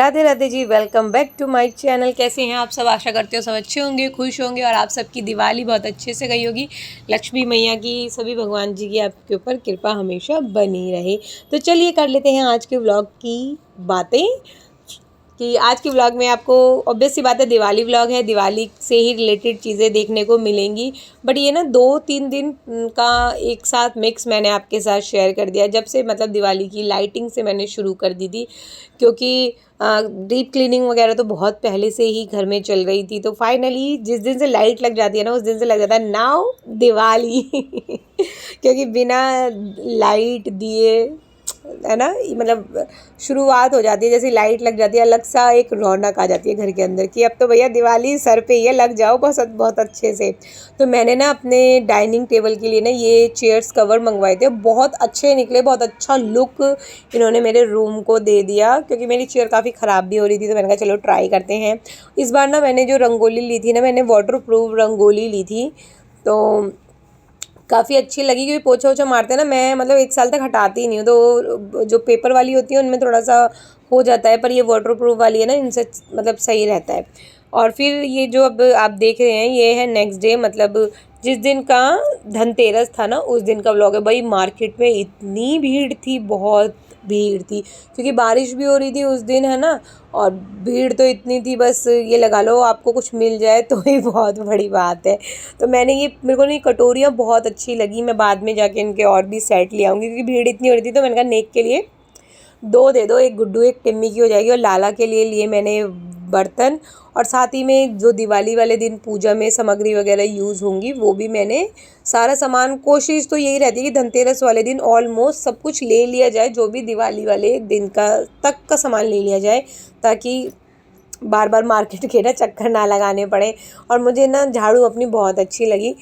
Radhe Radhe ji, welcome back to my channel. कैसे हैं आप सब? आशा करते हो सब अच्छे होंगे, खुश होंगे और आप सबकी दिवाली बहुत अच्छे से गई होगी। लक्ष्मी मैया की, सभी भगवान जी की आपके ऊपर कृपा हमेशा बनी रहे। तो चलिए कर लेते हैं आज के व्लॉग की बातें। कि आज की व्लॉग में आपको ऑब्वियस सी बात है, दिवाली व्लॉग है, दिवाली से ही रिलेटेड चीज़ें देखने को मिलेंगी। बट ये ना 2-3 दिन का एक साथ मिक्स मैंने आपके साथ शेयर कर दिया, जब से मतलब दिवाली की लाइटिंग से मैंने शुरू कर दी थी। क्योंकि डीप क्लीनिंग वगैरह तो बहुत पहले से ही घर में चल रही थी। तो फाइनली जिस दिन से लाइट लग जाती है ना, उस दिन से लग जाता है नाउ दिवाली क्योंकि बिना लाइट दिए है ना, मतलब शुरुआत हो जाती है, जैसे लाइट लग जाती है अलग सा एक रौनक आ जाती है घर के अंदर कि अब तो भैया दिवाली सर पे ये लग जाओ बहुत बहुत अच्छे से। तो मैंने ना अपने डाइनिंग टेबल के लिए ना ये चेयर्स कवर मंगवाए थे, बहुत अच्छे निकले, बहुत अच्छा लुक इन्होंने मेरे रूम को दे दिया। क्योंकि मेरी चेयर काफ़ी ख़राब भी हो रही थी, तो मैंने कहा चलो ट्राई करते हैं। इस बार ना मैंने जो रंगोली ली थी ना, मैंने वाटर प्रूफ रंगोली ली थी, तो काफ़ी अच्छी लगी। क्योंकि पोछा वोछा मारते हैं ना, मैं मतलब 1 साल तक हटाती ही नहीं हूँ। तो जो पेपर वाली होती है उनमें थोड़ा सा हो जाता है, पर ये वाटर प्रूफ वाली है ना, इनसे मतलब सही रहता है। और फिर ये जो अब आप देख रहे हैं, ये है नेक्स्ट डे, मतलब जिस दिन का धनतेरस था ना, उस दिन का व्लॉग है। भाई मार्केट में इतनी भीड़ थी, बहुत भीड़ थी, क्योंकि बारिश भी हो रही थी उस दिन, है ना। और भीड़ तो इतनी थी, बस ये लगा लो आपको कुछ मिल जाए तो ही बहुत बड़ी बात है। तो मैंने ये, मेरे को नहीं, कटोरियाँ बहुत अच्छी लगी। मैं बाद में जाके इनके और भी सेट ले आऊँगी, क्योंकि भीड़ इतनी हो रही थी। तो मैंने कहा नेक के लिए 2 दे दो, एक गुड्डू एक टिम्मी की हो जाएगी। और लाला के लिए मैंने बर्तन, और साथ ही में जो दिवाली वाले दिन पूजा में सामग्री वगैरह यूज़ होंगी, वो भी मैंने सारा सामान, कोशिश तो यही रहती है कि धनतेरस वाले दिन ऑलमोस्ट सब कुछ ले लिया जाए, जो भी दिवाली वाले दिन का तक का सामान ले लिया जाए, ताकि बार बार मार्केट के ना चक्कर ना लगाने पड़े। और मुझे ना झाड़ू अपनी बहुत अच्छी लगी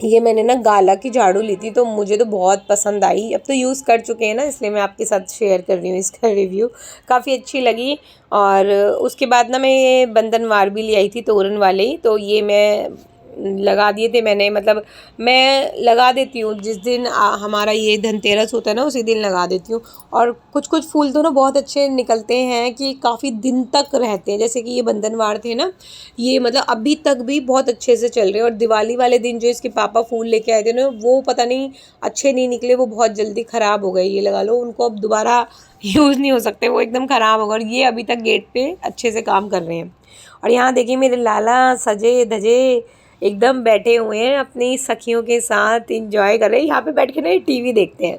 ये मैंने ना गाला की झाड़ू ली थी, तो मुझे तो बहुत पसंद आई। अब तो यूज़ कर चुके हैं ना, इसलिए मैं आपके साथ शेयर कर रही हूँ इसका रिव्यू। काफ़ी अच्छी लगी। और उसके बाद ना मैं ये बंधनवार भी ले आई थी, तोरण वाले ही। तो ये मैं लगा दिए थे मैंने, मतलब मैं लगा देती हूँ जिस दिन हमारा ये धनतेरस होता है ना, उसी दिन लगा देती हूँ। और कुछ कुछ फूल तो ना बहुत अच्छे निकलते हैं कि काफ़ी दिन तक रहते हैं। जैसे कि ये बंधनवार थे ना, ये मतलब अभी तक भी बहुत अच्छे से चल रहे हैं। और दिवाली वाले दिन जो इसके पापा फूल लेके आए थे ना, वो पता नहीं अच्छे नहीं निकले, वो बहुत जल्दी ख़राब हो गए। ये लगा लो उनको अब दोबारा यूज़ नहीं हो सकते, वो एकदम ख़राब हो गए। और ये अभी तक गेट पे अच्छे से काम कर रहे हैं। और यहाँ देखिए मेरे लाला सजे धजे एकदम बैठे हुए हैं, अपनी सखियों के साथ इंजॉय कर रहे हैं। यहाँ पे बैठ के ना टीवी देखते हैं।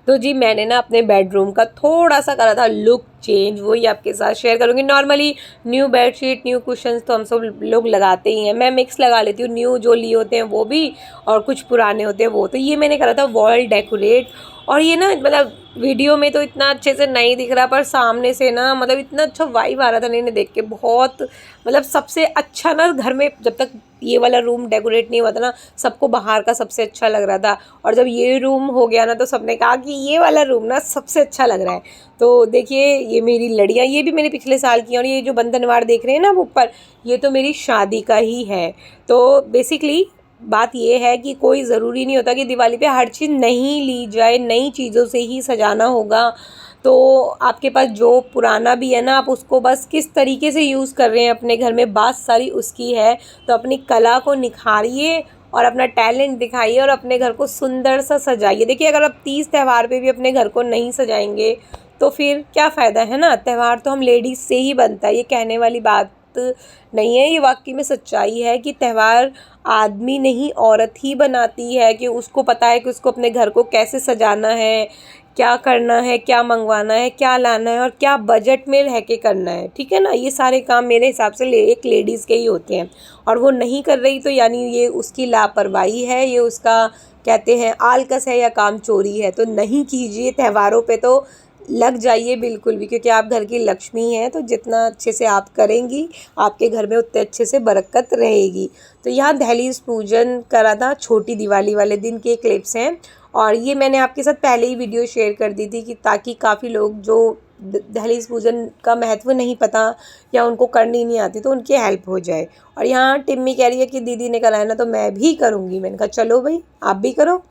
तो जी मैंने ना अपने बेडरूम का थोड़ा सा करा था लुक चेंज, वही आपके साथ शेयर करूँगी। Normally new bedsheet, new cushions तो हम सब लोग लगाते ही हैं। मैं मिक्स लगा लेती हूँ, न्यू जो लिए होते हैं वो भी, और कुछ पुराने होते हैं वो। तो ये मैंने करा था वॉल डेकोरेट। और ये ना मतलब वीडियो में तो इतना अच्छे से नहीं दिख रहा, पर सामने से ना मतलब इतना अच्छा वाइब आ रहा था ना इन्हें देख के। बहुत मतलब सबसे अच्छा ना घर में, जब तक ये वाला रूम डेकोरेट नहीं हुआ था ना, सबको बाहर का सबसे अच्छा लग रहा था। और जब ये रूम हो गया ना, तो सबने कहा कि ये वाला रूम ना सबसे अच्छा लग रहा है। तो देखिए ये मेरी लड़ियाँ, ये भी मेरे पिछले साल की हैं। और ये जो बंधनवार देख रहे हैं ना ऊपर, ये तो मेरी शादी का ही है। तो बेसिकली बात ये है कि कोई ज़रूरी नहीं होता कि दिवाली पे हर चीज़ नहीं ली जाए, नई चीज़ों से ही सजाना होगा। तो आपके पास जो पुराना भी है ना, आप उसको बस किस तरीके से यूज़ कर रहे हैं अपने घर में, बात सारी उसकी है। तो अपनी कला को निखारिए और अपना टैलेंट दिखाइए और अपने घर को सुंदर सा सजाइए। देखिए अगर आप 30 त्यौहार पे भी अपने घर को नहीं सजाएंगे तो फिर क्या फ़ायदा, है ना। त्यौहार तो हम लेडीज़ से ही बनता है, ये कहने वाली बात नहीं है, ये वाकई में सच्चाई है कि त्यौहार आदमी नहीं औरत ही बनाती है। कि उसको पता है कि उसको अपने घर को कैसे सजाना है, क्या करना है, क्या मंगवाना है, क्या लाना है, और क्या बजट में रह के करना है। ठीक है ना, ये सारे काम मेरे हिसाब से एक लेडीज़ के ही होते हैं। और वो नहीं कर रही तो यानी ये उसकी लापरवाही है, ये उसका कहते हैं आलकस है या काम चोरी है। तो नहीं कीजिए, त्यौहारों पे तो लग जाइए बिल्कुल भी, क्योंकि आप घर की लक्ष्मी हैं। तो जितना अच्छे से आप करेंगी, आपके घर में उतने अच्छे से बरकत रहेगी। तो यहाँ दहलीज पूजन करा था, छोटी दिवाली वाले दिन के क्लिप्स हैं। और ये मैंने आपके साथ पहले ही वीडियो शेयर कर दी थी कि ताकि काफ़ी लोग जो दहलीज पूजन का महत्व नहीं पता या उनको करनी नहीं आती, तो उनकी हेल्प हो जाए। और यहाँ टिम्मी कह रही है कि दीदी ने कराया ना, तो मैं भी करूँगी। मैंने कहा चलो भाई आप भी करो।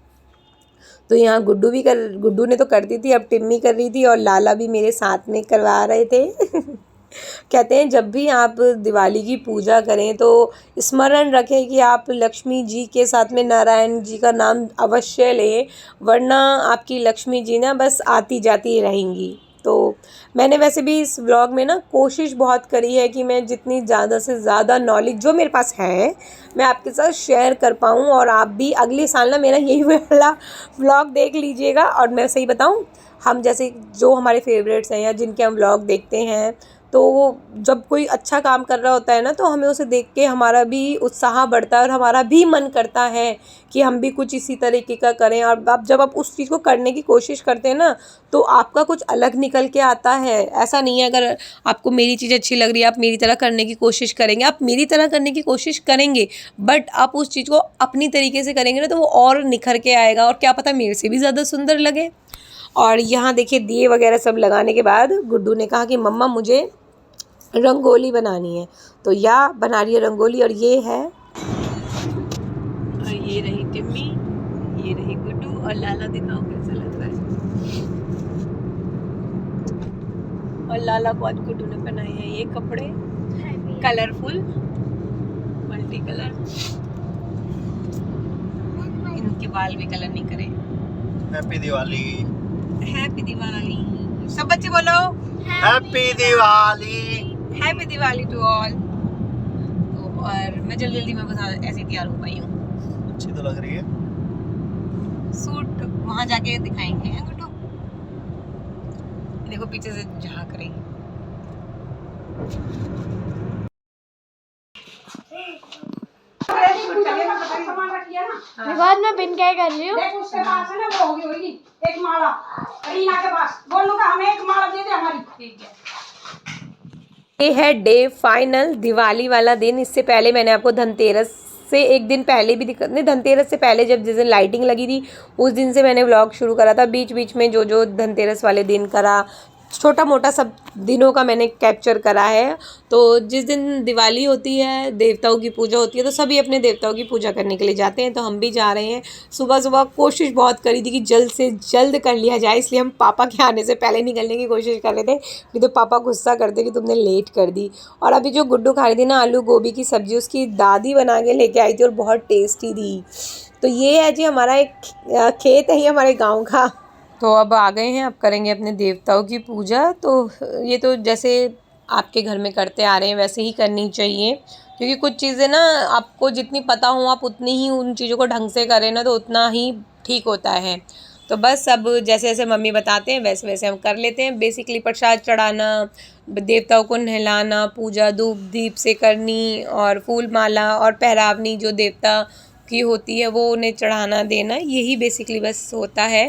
तो यहाँ गुड्डू ने तो कर दी थी, अब टिम्मी कर रही थी और लाला भी मेरे साथ में करवा रहे थे। कहते हैं जब भी आप दिवाली की पूजा करें तो स्मरण रखें कि आप लक्ष्मी जी के साथ में नारायण जी का नाम अवश्य लें, वरना आपकी लक्ष्मी जी ना बस आती जाती रहेंगी। तो मैंने वैसे भी इस व्लॉग में ना कोशिश बहुत करी है कि मैं जितनी ज़्यादा से ज़्यादा नॉलेज जो मेरे पास है मैं आपके साथ शेयर कर पाऊँ, और आप भी अगले साल ना मेरा यही वाला व्लॉग देख लीजिएगा। और मैं सही बताऊँ, हम जैसे जो हमारे फेवरेट्स हैं या जिनके हम व्लॉग देखते हैं, तो जब कोई अच्छा काम कर रहा होता है ना तो हमें उसे देख के हमारा भी उत्साह बढ़ता है और हमारा भी मन करता है कि हम भी कुछ इसी तरीके का करें। और जब आप उस चीज़ को करने की कोशिश करते हैं ना तो आपका कुछ अलग निकल के आता है। ऐसा नहीं है अगर आपको मेरी चीज़ अच्छी लग रही है आप मेरी तरह करने की कोशिश करेंगे, आप मेरी तरह करने की कोशिश करेंगे, बट आप उस चीज़ को अपनी तरीके से करेंगे ना तो वो और निखर के आएगा, और क्या पता मेरे से भी ज़्यादा सुंदर लगे। और यहाँ देखिए दिए वगैरह सब लगाने के बाद गुड्डू ने कहा कि मम्मा मुझे रंगोली बनानी है, तो या बना रही है रंगोली। और ये है, और ये रही टिम्मी, ये रही गुड्डू, और लाला दिखाओ कैसा लग रहा है। और लाला को आज गुड्डू ने पहनाए हैं ये कपड़े कलरफुल मल्टी कलर, इनके बाल भी कलर नहीं करे। हैप्पी दिवाली, हैप्पी दिवाली, सब बच्चे बोलो happy Diwali, happy Diwali to all. तो और मैं जल्दी जल्दी में बस ऐसे तैयार हो पाई हूँ। अच्छी तो लग रही है। सूट वहाँ जाके दिखाएंगे हैं गुड्डू, देखो पीछे से झांक रही। बाद में पिन क्या कर रही हूँ? देख उसके पास है ना वो होगी एक माला, रीना के पास बोलूँ का हमें एक माला दे दे हमारी। ठीक है। ये है डे फाइनल, दिवाली वाला दिन। इससे पहले मैंने आपको धनतेरस से एक दिन पहले भी नहीं, धनतेरस से पहले जब जिस दिन लाइटिंग लगी थी उस दिन से मैंने व्लॉग शुरू करा था। बीच बीच में जो जो धनतेरस वाले दिन करा, छोटा मोटा सब दिनों का मैंने कैप्चर करा है। तो जिस दिन दिवाली होती है, देवताओं की पूजा होती है, तो सभी अपने देवताओं की पूजा करने के लिए जाते हैं, तो हम भी जा रहे हैं। सुबह सुबह कोशिश बहुत करी थी कि जल्द से जल्द कर लिया जाए, इसलिए हम पापा के आने से पहले निकलने की कोशिश कर रहे थे, नहीं तो पापा गुस्सा करते कि तुमने लेट कर दी। और अभी जो गुड्डू खा रही थी ना आलू गोभी की सब्ज़ी, उसकी दादी बना के लेके आई थी और बहुत टेस्टी थी। तो ये है जी हमारा एक खेत है ये हमारे गाँव का। तो अब आ गए हैं, अब करेंगे अपने देवताओं की पूजा। तो ये तो जैसे आपके घर में करते आ रहे हैं वैसे ही करनी चाहिए, क्योंकि कुछ चीज़ें ना आपको जितनी पता हो आप उतनी ही उन चीज़ों को ढंग से करें ना तो उतना ही ठीक होता है। तो बस अब जैसे जैसे मम्मी बताते हैं वैसे वैसे हम कर लेते हैं। बेसिकली प्रसाद चढ़ाना, देवताओं को नहलाना, पूजा धूप दीप से करनी, और फूल माला और पहरावनी जो देवता की होती है वो उन्हें चढ़ाना देना, यही बेसिकली बस होता है।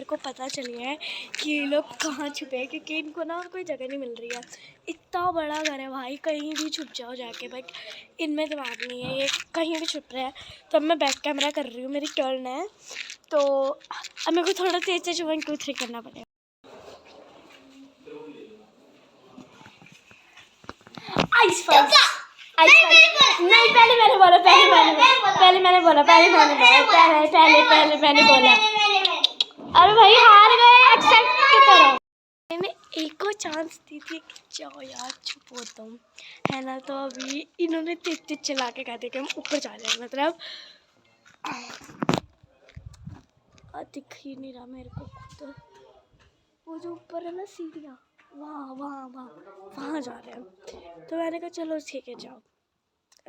को पता चल गया है कि ये लोग कहाँ छुपे हैं, क्योंकि इनको ना कोई जगह नहीं मिल रही है। इतना बड़ा घर है भाई, कहीं भी छुप जाओ जाके, भाई इनमें दिमाग नहीं है, ये कहीं भी छुप रहे हैं। तो अब मैं बैक कैमरा कर रही हूँ, मेरी टर्न है, तो अब मेरे को थोड़ा तेज तेज 1 2 3 करना पड़ेगा। आइस फॉल्स, नहीं पहले मैंने बोला, पहले मैंने बोला। अरे भाई हार गए, एक्सेप्ट करो। मैंने एक को चांस दी थी कि जाओ यार छुपो तुम, है ना। तो अभी इन्होंने तेज चला के कहते कि हम ऊपर जा रहे हैं, मतलब दिख ही नहीं रहा मेरे को खुद। वो जो ऊपर है ना सीढ़ियाँ, वहाँ जा रहे हैं। तो मैंने कहा चलो ठीक है जाओ,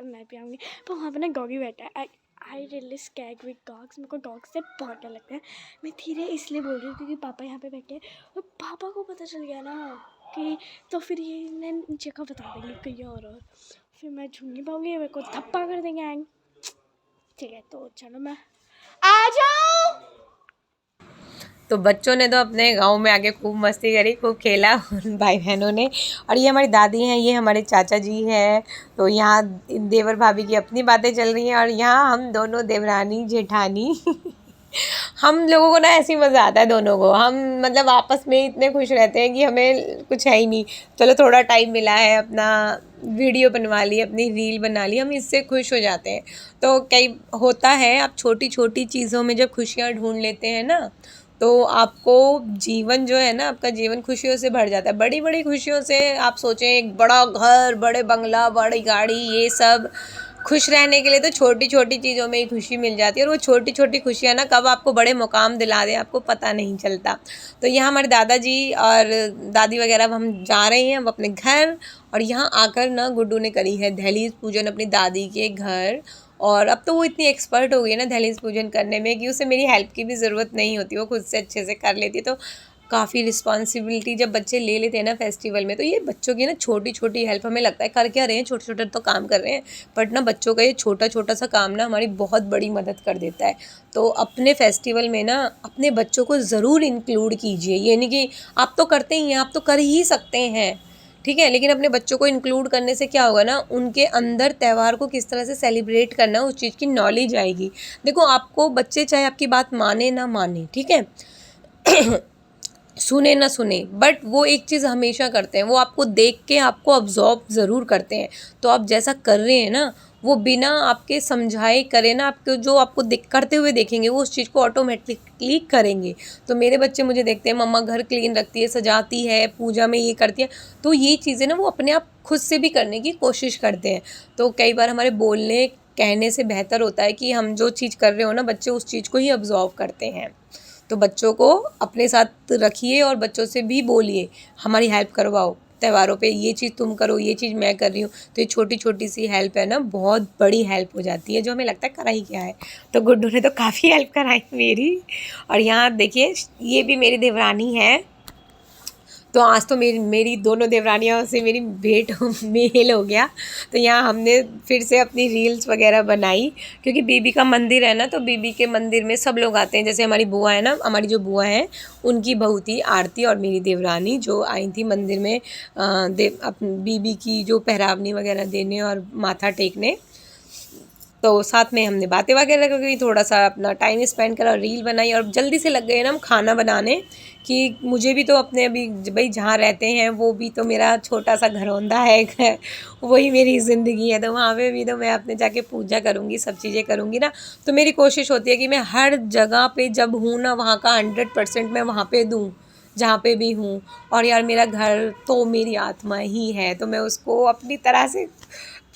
मैं भी आऊँगी। पर वहाँ पर ना डॉगी बैठा है। I really scared with dogs, मेरे को डॉग से बहुत डर लगता है। मैं धीरे इसलिए बोल रही हूँ क्योंकि पापा यहाँ पे बैठे हैं, और पापा को पता चल गया ना कि तो फिर ये इन्हें जगह बता देंगे कहीं और फिर मैं झूम नहीं पाऊँगी, मेरे को धप्पा कर देंगे एंड। ठीक है तो चलो मैं आ जाओ। तो बच्चों ने तो अपने गांव में आके खूब मस्ती करी, खूब खेला भाई बहनों ने। और ये हमारी दादी हैं, ये हमारे चाचा जी हैं। तो यहाँ देवर भाभी की अपनी बातें चल रही हैं, और यहाँ हम दोनों देवरानी जेठानी हम लोगों को ना ऐसे ही मज़ा आता है दोनों को। हम मतलब आपस में इतने खुश रहते हैं कि हमें कुछ है ही नहीं, चलो थोड़ा टाइम मिला है, अपना वीडियो बनवा ली, अपनी रील बना ली, हम इससे खुश हो जाते हैं। तो कई होता है, आप छोटी छोटी चीज़ों में जब खुशियाँ ढूंढ लेते हैं ना, तो आपको जीवन जो है ना, आपका जीवन खुशियों से भर जाता है। बड़ी बड़ी खुशियों से आप सोचें, एक बड़ा घर, बड़े बंगला, बड़ी गाड़ी, ये सब खुश रहने के लिए तो छोटी छोटी चीज़ों में ही खुशी मिल जाती है। और वो छोटी छोटी खुशियाँ ना कब आपको बड़े मुकाम दिला दें आपको पता नहीं चलता। तो यहाँ हमारे दादाजी और दादी वगैरह, अब हम जा रहे हैं अब अपने घर। और यहाँ आकर ना गुड्डू ने करी है दहलीज पूजन अपनी दादी के घर। और अब तो वो इतनी एक्सपर्ट हो गई है ना दहलीज पूजन करने में कि उसे मेरी हेल्प की भी ज़रूरत नहीं होती, वो खुद से अच्छे से कर लेती है। तो काफ़ी रिस्पॉन्सिबिलिटी जब बच्चे ले लेते हैं ना फेस्टिवल में, तो ये बच्चों की ना छोटी छोटी हेल्प, हमें लगता है कर क्या रहे हैं, छोटे छोटे तो काम कर रहे हैं, बट ना बच्चों का ये छोटा छोटा सा काम ना हमारी बहुत बड़ी मदद कर देता है। तो अपने फेस्टिवल में ना अपने बच्चों को ज़रूर इंक्लूड कीजिए। ये नहीं कि आप तो करते ही हैं, आप तो कर ही सकते हैं, ठीक है, लेकिन अपने बच्चों को इंक्लूड करने से क्या होगा ना, उनके अंदर त्यौहार को किस तरह से सेलिब्रेट करना है उस चीज़ की नॉलेज आएगी। देखो आपको बच्चे चाहे आपकी बात माने ना माने, ठीक है सुने ना सुने, बट वो एक चीज़ हमेशा करते हैं, वो आपको देख के आपको ऑब्जॉर्व ज़रूर करते हैं। तो आप जैसा कर रहे हैं ना, वो बिना आपके समझाए करें ना, आपको जो आपको करते हुए देखेंगे वो उस चीज़ को ऑटोमेटिकली करेंगे। तो मेरे बच्चे मुझे देखते हैं, मम्मा घर क्लीन रखती है, सजाती है, पूजा में ये करती है, तो ये चीज़ें ना वो अपने आप खुद से भी करने की कोशिश करते हैं। तो कई बार हमारे बोलने कहने से बेहतर होता है कि हम जो चीज़ कर रहे हो ना, बच्चे उस चीज़ को ही ऑब्जॉर्व करते हैं। तो बच्चों को अपने साथ रखिए और बच्चों से भी बोलिए, हमारी हेल्प करवाओ त्योहारों पे, ये चीज़ तुम करो, ये चीज़ मैं कर रही हूँ। तो ये छोटी छोटी सी हेल्प है ना, बहुत बड़ी हेल्प हो जाती है, जो हमें लगता है करा ही क्या है। तो गुड्डू ने तो काफ़ी हेल्प कराई मेरी। और यहाँ देखिए ये भी मेरी देवरानी है। तो आज तो मेरी दोनों देवरानियों से मेरी भेंट मेल हो गया। तो यहाँ हमने फिर से अपनी रील्स वगैरह बनाई, क्योंकि बीबी का मंदिर है ना, तो बीबी के मंदिर में सब लोग आते हैं। जैसे हमारी बुआ है ना, हमारी जो बुआ है उनकी बहू थी आरती, और मेरी देवरानी जो आई थी मंदिर में बीबी की जो पहरावनी वगैरह देने और माथा टेकने। तो साथ में हमने बातें वगैरह करी, थोड़ा सा अपना टाइम स्पेंड करा, रील बनाई, और जल्दी से लग गए ना हम खाना बनाने, कि मुझे भी तो अपने अभी भाई जहाँ रहते हैं वो भी तो मेरा छोटा सा घरौंदा है वही मेरी ज़िंदगी है। तो वहाँ पे भी तो मैं अपने जाके पूजा करूँगी, सब चीज़ें करूँगी ना। तो मेरी कोशिश होती है कि मैं हर जगह पे जब हूँ ना, वहाँ का 100% मैं वहाँ पे दूँ जहाँ पे भी हूँ। और यार मेरा घर तो मेरी आत्मा ही है, तो मैं उसको अपनी तरह से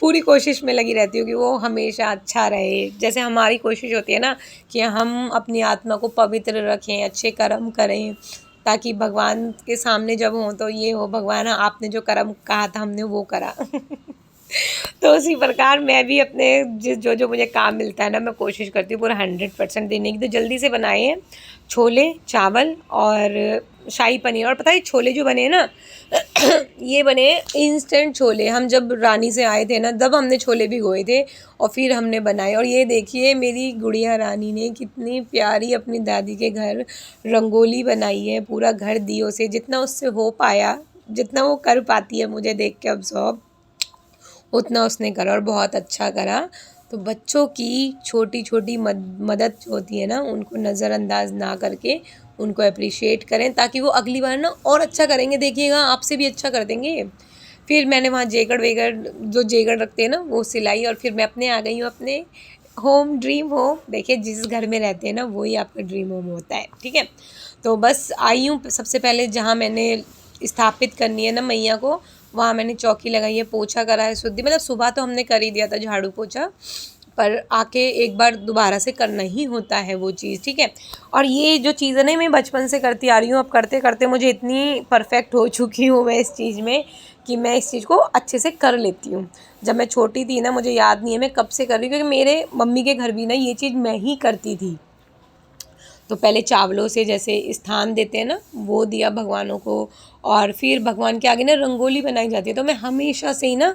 पूरी कोशिश में लगी रहती हूँ कि वो हमेशा अच्छा रहे। जैसे हमारी कोशिश होती है ना कि हम अपनी आत्मा को पवित्र रखें, अच्छे कर्म करें, ताकि भगवान के सामने जब हों तो ये हो, भगवान आपने जो कर्म कहा था हमने वो करा तो उसी प्रकार मैं भी अपने जो जो मुझे काम मिलता है ना, मैं कोशिश करती हूँ पूरा 100% देने की। तो जल्दी से बनाए हैं, छोले चावल और शाही पनीर। और पता है छोले जो बने ना ये बने इंस्टेंट छोले। हम जब रानी से आए थे ना तब हमने छोले भिगोए थे और फिर हमने बनाए। और ये देखिए मेरी गुड़िया रानी ने कितनी प्यारी अपनी दादी के घर रंगोली बनाई है, पूरा घर दियों से, जितना उससे हो पाया, जितना वो कर पाती है मुझे देख के ऑब्जर्व, उतना उसने करा और बहुत अच्छा करा। तो बच्चों की छोटी छोटी मदद जो होती है ना उनको नज़रअंदाज ना करके उनको अप्रिशिएट करें, ताकि वो अगली बार ना और अच्छा करेंगे। देखिएगा आपसे भी अच्छा कर देंगे। फिर मैंने वहाँ जेगड़ वेगड़ जो जेगड़ रखते हैं ना वो सिलाई, और फिर मैं अपने आ गई हूँ अपने होम, ड्रीम होम। देखिए जिस घर में रहते हैं ना वही आपका ड्रीम होम होता है, ठीक है। तो बस आई हूँ सबसे पहले जहाँ मैंने स्थापित करनी है ना मैया को, वहाँ मैंने चौकी लगाई है, पोछा करा है शुद्धि, मतलब सुबह तो हमने कर ही दिया था झाड़ू पोछा, पर आके एक बार दोबारा से करना ही होता है वो चीज़, ठीक है। और ये जो चीज़ है ना मैं बचपन से करती आ रही हूँ, अब करते करते मुझे इतनी परफेक्ट हो चुकी हूँ मैं इस चीज़ में कि मैं इस चीज़ को अच्छे से कर लेती हूँ। जब मैं छोटी थी ना मुझे याद नहीं है मैं कब से कर रही हूँ, क्योंकि मेरे मम्मी के घर भी ना ये चीज़ मैं ही करती थी। तो पहले चावलों से जैसे स्थान देते हैं ना वो दिया भगवानों को, और फिर भगवान के आगे ना रंगोली बनाई जाती है। तो मैं हमेशा से ही ना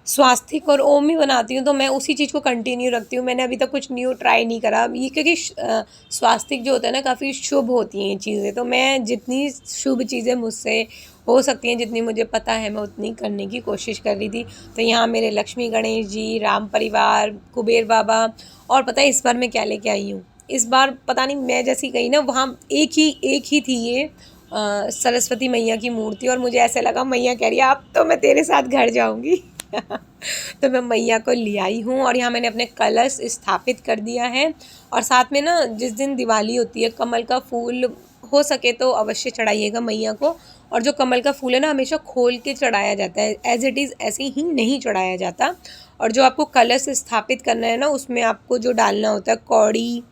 स्वास्तिक और ओम ही बनाती हूँ, तो मैं उसी चीज़ को कंटिन्यू रखती हूँ। मैंने अभी तक कुछ न्यू ट्राई नहीं करा ये, क्योंकि स्वास्तिक जो होता है ना काफ़ी शुभ होती हैं ये चीज़ें। तो मैं जितनी शुभ चीज़ें मुझसे हो सकती हैं, जितनी मुझे पता है मैं उतनी करने की कोशिश कर रही थी। तो यहाँ मेरे लक्ष्मी गणेश जी, राम परिवार, कुबेर बाबा, और पता है इस बार मैं क्या लेके आई हूँ। इस बार पता नहीं मैं जैसी गई ना वहाँ एक ही थी ये सरस्वती मैया की मूर्ति, और मुझे ऐसे लगा मैया कह रही है अब तो मैं तेरे साथ घर जाऊँगी तो मैं मैया को ले आई हूँ, और यहाँ मैंने अपने कलश स्थापित कर दिया है। और साथ में ना जिस दिन दिवाली होती है कमल का फूल हो सके तो अवश्य चढ़ाइएगा मैया को। और जो कमल का फूल है ना हमेशा खोल के चढ़ाया जाता है, एज इट इज़ ऐसे ही नहीं चढ़ाया जाता। और जो आपको कलश स्थापित करना है ना उसमें आपको जो डालना होता है कौड़ी,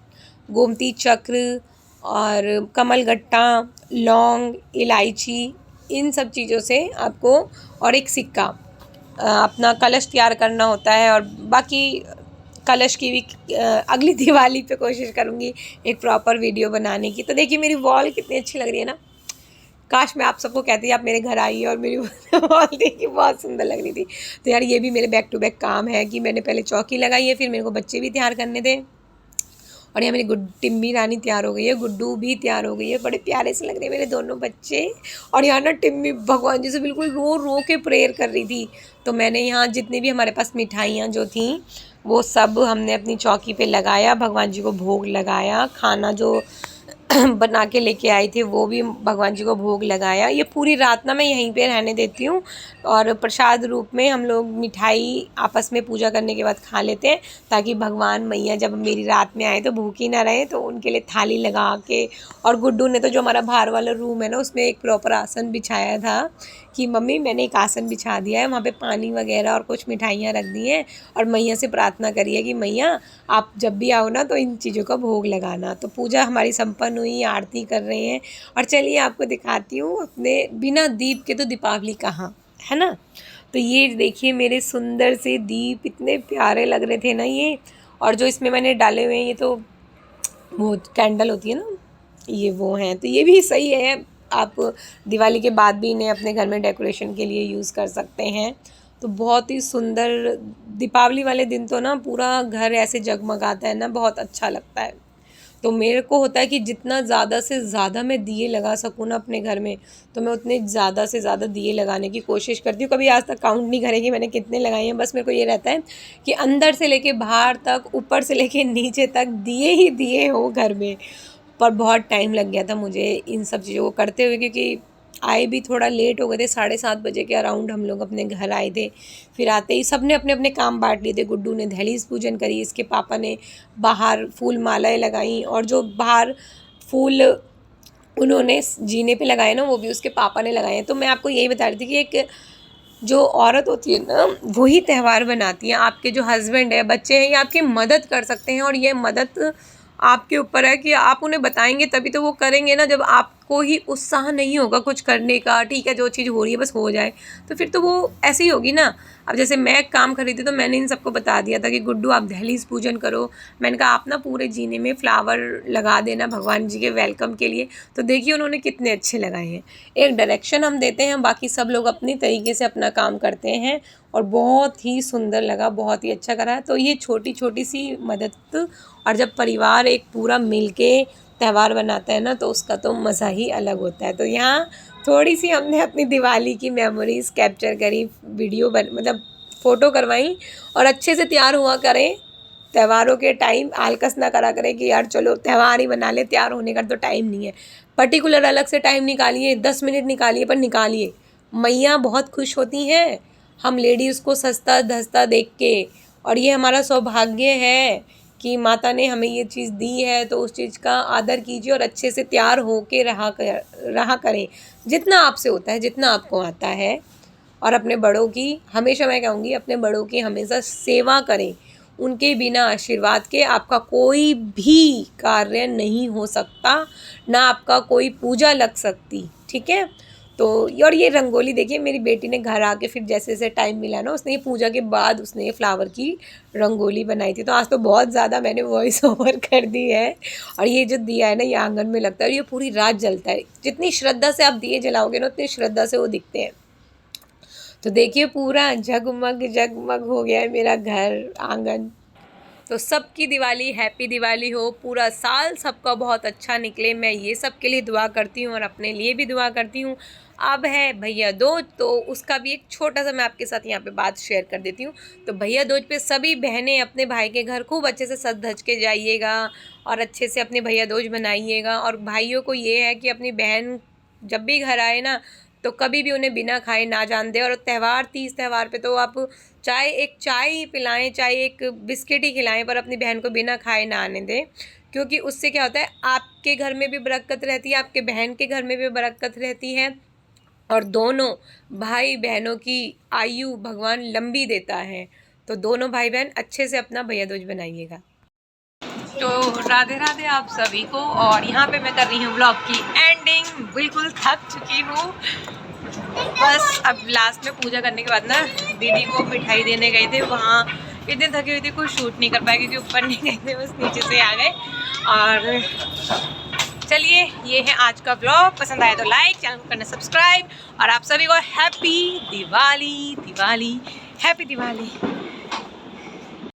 गोमती चक्र और कमलगट्टा, लौंग, इलायची, इन सब चीज़ों से आपको, और एक सिक्का, अपना कलश तैयार करना होता है। और बाकी कलश की भी अगली दिवाली पे कोशिश करूँगी एक प्रॉपर वीडियो बनाने की। तो देखिए मेरी वॉल कितनी अच्छी लग रही है ना, काश मैं आप सबको कहती आप मेरे घर आइए और मेरी वॉल देखिए बहुत सुंदर लग रही थी। तो यार ये भी मेरे बैक टू बैक काम है कि मैंने पहले चौकी लगाई है, फिर मेरे को बच्चे भी तैयार करने थे, और यहाँ मेरी टिम्मी रानी तैयार हो गई है, गुड्डू भी तैयार हो गई है, बड़े प्यारे से लग रहे हैं मेरे दोनों बच्चे। और यहाँ ना टिम्मी भगवान जी से बिल्कुल रो रो के प्रेयर कर रही थी। तो मैंने यहाँ जितनी भी हमारे पास मिठाइयाँ जो थी वो सब हमने अपनी चौकी पे लगाया, भगवान जी को भोग लगाया, खाना जो बना के लेके आई थी वो भी भगवान जी को भोग लगाया। ये पूरी रात ना मैं यहीं पे रहने देती हूँ, और प्रसाद रूप में हम लोग मिठाई आपस में पूजा करने के बाद खा लेते हैं, ताकि भगवान मैया जब मेरी रात में आए तो भूखी ना रहे। तो उनके लिए थाली लगा के, और गुड्डू ने तो जो हमारा बाहर वाला रूम है ना उसमें एक प्रॉपर आसन बिछाया था कि मम्मी मैंने एक आसन बिछा दिया है, वहाँ पे पानी वगैरह और कुछ मिठाइयाँ रख दी हैं, और मैया से प्रार्थना करिए कि मैया आप जब भी आओ ना तो इन चीज़ों का भोग लगाना। तो पूजा हमारी संपन्न हुई, आरती कर रहे हैं। और चलिए आपको दिखाती हूँ अपने बिना दीप के तो दीपावली कहाँ, है ना। तो ये देखिए मेरे सुंदर से दीप इतने प्यारे लग रहे थे ना ये। और जो इसमें मैंने डाले हुए हैं ये तो वो कैंडल होती है ना, ये वो हैं। तो ये भी सही है, आप दिवाली के बाद भी इन्हें अपने घर में डेकोरेशन के लिए यूज़ कर सकते हैं। तो बहुत ही सुंदर दीपावली वाले दिन तो ना पूरा घर ऐसे जगमगाता है ना, बहुत अच्छा लगता है। तो मेरे को होता है कि जितना ज़्यादा से ज़्यादा मैं दिए लगा सकूँ ना अपने घर में, तो मैं उतने ज़्यादा से ज़्यादा दिए लगाने की कोशिश करती हूँ। कभी आज तक काउंट नहीं करेगी मैंने कितने लगाए हैं, बस मेरे को ये रहता है कि अंदर से लेके बाहर तक, ऊपर से लेके नीचे तक दिए ही दिए हो घर में। पर बहुत टाइम लग गया था मुझे इन सब चीज़ों को करते हुए, क्योंकि आए भी थोड़ा लेट हो गए थे, 7:30 बजे के अराउंड हम लोग अपने घर आए थे। फिर आते ही सब ने अपने अपने काम बांट लिए थे। गुड्डू ने दहलीज पूजन करी, इसके पापा ने बाहर फूल मालाएं लगाई, और जो बाहर फूल उन्होंने जीने पे लगाए ना वो भी उसके पापा ने लगाए हैं। तो मैं आपको यही बता रही थी कि एक जो औरत होती है ना वही त्यौहार बनाती है। आपके जो हस्बैंड है, बच्चे हैं, ये आपकी मदद कर सकते हैं, और ये मदद आपके ऊपर है कि आप उन्हें बताएंगे तभी तो वो करेंगे ना। जब आपको ही उत्साह नहीं होगा कुछ करने का, ठीक है जो चीज़ हो रही है बस हो जाए, तो फिर तो वो ऐसी ही होगी ना। अब जैसे मैं काम कर रही थी तो मैंने इन सबको बता दिया था कि गुड्डू आप दहलीज पूजन करो। मैंने कहा आप ना पूरे जीने में फ्लावर लगा देना भगवान जी के वेलकम के लिए। तो देखिए उन्होंने कितने अच्छे लगाए हैं। एक डायरेक्शन हम देते हैं, बाकी सब लोग अपनी तरीके से अपना काम करते हैं और बहुत ही सुंदर लगा, बहुत ही अच्छा करा है। तो ये छोटी छोटी सी मदद, और जब परिवार एक पूरा मिल के त्यौहार बनाता है ना तो उसका तो मज़ा ही अलग होता है। तो यहाँ थोड़ी सी हमने अपनी दिवाली की मेमोरीज़ कैप्चर करी, वीडियो मतलब फ़ोटो करवाई। और अच्छे से तैयार हुआ करें, त्योहारों के टाइम आलकस ना करा करें कि यार चलो त्यौहार ही बना ले, तैयार होने का तो टाइम नहीं है। पर्टिकुलर अलग से टाइम निकालिए, 10 मिनट निकालिए पर निकालिए। मैया बहुत खुश होती हैं हम लेडीज़ को सजता धजता देख के, और ये हमारा सौभाग्य है कि माता ने हमें ये चीज़ दी है। तो उस चीज़ का आदर कीजिए और अच्छे से तैयार हो के रहा करें, जितना आपसे होता है, जितना आपको आता है। और अपने बड़ों की हमेशा, मैं कहूँगी अपने बड़ों की हमेशा सेवा करें। उनके बिना आशीर्वाद के आपका कोई भी कार्य नहीं हो सकता, ना आपका कोई पूजा लग सकती, ठीक है। तो और ये रंगोली देखिए, मेरी बेटी ने घर आके फिर जैसे जैसे टाइम मिला ना, उसने ये पूजा के बाद उसने ये फ्लावर की रंगोली बनाई थी। तो आज तो बहुत ज़्यादा मैंने वॉइस ओवर कर दी है। और ये जो दिया है ना, ये आंगन में लगता है और ये पूरी रात जलता है। जितनी श्रद्धा से आप दिए जलाओगे ना उतनी श्रद्धा से वो दिखते हैं। तो देखिए पूरा जगमग जगमग हो गया है मेरा घर आंगन। तो सबकी दिवाली हैप्पी दिवाली हो, पूरा साल सबका बहुत अच्छा निकले, मैं ये सब के लिए दुआ करती हूँ और अपने लिए भी दुआ करती हूँ। अब है भैया दूज, तो उसका भी एक छोटा सा मैं आपके साथ यहाँ पे बात शेयर कर देती हूँ। तो भैया दूज पे सभी बहनें अपने भाई के घर खूब अच्छे से सज धज के जाइएगा और अच्छे से अपने भैया दूज मनाइएगा। और भाइयों को ये है कि अपनी बहन जब भी घर आए ना तो कभी भी उन्हें बिना खाए ना जान दे। और त्यौहार, तीज त्यौहार पे तो आप चाहे एक चाय ही पिलाएं, चाहे एक बिस्किट ही खिलाएं, पर अपनी बहन को बिना खाए ना आने दें। क्योंकि उससे क्या होता है, आपके घर में भी बरकत रहती है, आपके बहन के घर में भी बरकत रहती है, और दोनों भाई बहनों की आयु भगवान लंबी देता है। तो दोनों भाई बहन अच्छे से अपना भैया दूज बनाइएगा। तो राधे राधे आप सभी को। और यहाँ पे मैं कर रही हूँ व्लॉग की एंडिंग, बिल्कुल थक चुकी हूँ। बस अब लास्ट में पूजा करने के बाद ना दीदी को मिठाई देने गए थे, वहाँ इतने थकी हुई थी कुछ शूट नहीं कर पाए क्योंकि ऊपर नहीं गए थे, बस नीचे से आ गए। और चलिए ये है आज का व्लॉग, पसंद आया तो लाइक, चैनल को करना सब्सक्राइब। और आप सभी को हैप्पी दिवाली, हैप्पी दिवाली।